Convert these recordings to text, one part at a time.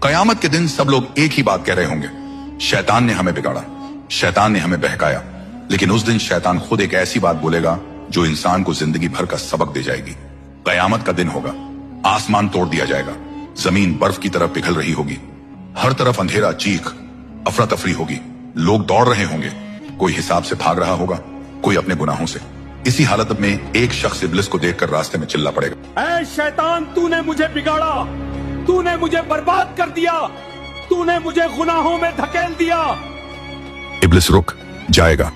कयामत के दिन सब लोग एक ही बात कह रहे होंगे, शैतान ने हमें बिगाड़ा, शैतान ने हमें बहकाया। लेकिन उस दिन शैतान खुद एक ऐसी बात बोलेगा जो इंसान को जिंदगी भर का सबक दे जाएगी। कयामत का दिन होगा, आसमान तोड़ दिया जाएगा, जमीन बर्फ की तरफ पिघल रही होगी, हर तरफ अंधेरा, चीख, अफरा तफरी होगी, लोग दौड़ रहे होंगे, कोई हिसाब से भाग रहा होगा, कोई अपने गुनाहों से। इसी हालत में एक शख्स इब्लिस को देखकर रास्ते में चिल्ला पड़ेगा, ऐ शैतान, तूने मुझे बिगाड़ा, तूने मुझे बर्बाद कर दिया, तूने मुझे गुनाहों में धकेल दिया। इब्लिस रुक जाएगा,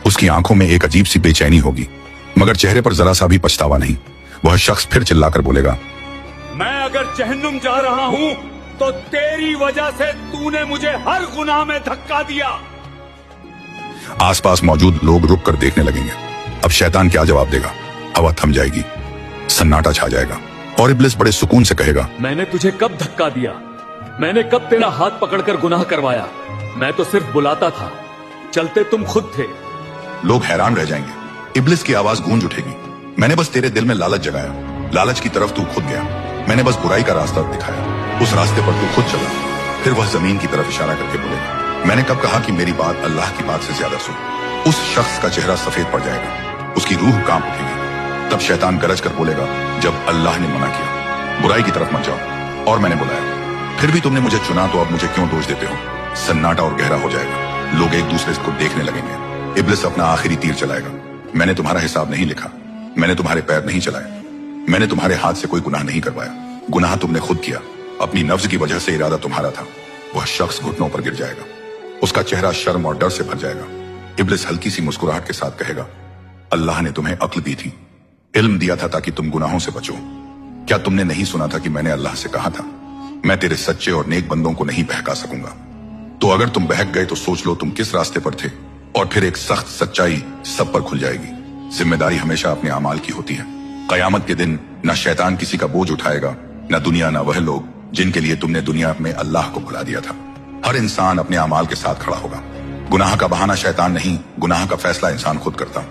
उसकी आंखों में एक अजीब सी बेचैनी होगी, मगर चेहरे पर जरा सा भी पछतावा नहीं। वह शख्स फिर चिल्लाकर बोलेगा, मैं अगर जहन्नुम जा रहा हूँ तो तेरी वजह से तूने मुझे हर गुनाह में धक्का दिया। आसपास मौजूद लोग रुक कर देखने लगेंगे। अब शैतान क्या जवाब देगा? हवा थम जाएगी, सन्नाटा छा जाएगा और इब्लिस बड़े सुकून से कहेगा, मैंने तुझे कब धक्का दिया? मैंने कब तेरा हाथ पकड़कर गुनाह करवाया? मैं तो सिर्फ बुलाता था, चलते तुम खुद थे। लोग हैरान रह जाएंगे। इब्लिस की आवाज गूंज उठेगी, मैंने बस तेरे दिल में लालच जगाया, लालच की तरफ तू खुद गया, मैंने बस बुराई का रास्ता दिखाया, उस रास्ते पर तू खुद चला। फिर वह जमीन की तरफ इशारा करके बोलेगा, मैंने कब कहा कि मेरी बात अल्लाह की बात से ज्यादा सुन। उस शख्स का चेहरा सफेद पड़ जाएगा, उसकी रूह कांप उठेगी। तब शैतान गरज कर बोलेगा, जब अल्लाह ने मना किया, बुराई की तरफ मत जाओ और मैंने बुलाया, फिर भी तुमने मुझे चुना, तो अब मुझे क्यों दोष देते हो? सन्नाटा और गहरा हो जाएगा, लोग एक दूसरे को देखने लगेंगे। इब्लिस अपना आखिरी तीर चलाएगा, मैंने तुम्हारा हिसाब नहीं लिखा, मैंने तुम्हारे पैर नहीं चलाए, मैंने तुम्हारे हाथ से कोई गुनाह नहीं करवाया, गुनाह तुमने खुद किया, अपनी नफ्स की वजह से इरादा तुम्हारा था। वह शख्स घुटनों पर गिर जाएगा, उसका चेहरा शर्म और डर से भर जाएगा। इब्लिस हल्की सी मुस्कुराहट के साथ कहेगा, अल्लाह ने तुम्हें अक्ल दी थी, इल्म दिया था ताकि तुम गुनाहों से बचो। क्या तुमने नहीं सुना था कि मैंने अल्लाह से कहा था, मैं तेरे सच्चे और नेक बंदों को नहीं बहका सकूंगा? तो अगर तुम बहक गए तो सोच लो तुम किस रास्ते पर थे, और फिर एक सख्त सच्चाई सब पर खुल जाएगी। जिम्मेदारी हमेशा अपने अमाल की होती है। कयामत के दिन न शैतान किसी का बोझ उठाएगा, न दुनिया, न वह लोग जिनके लिए तुमने दुनिया में अल्लाह को भुला दिया था। हर इंसान अपने अमाल के साथ खड़ा होगा। गुनाह का बहाना शैतान नहीं, गुनाह का फैसला इंसान खुद करता।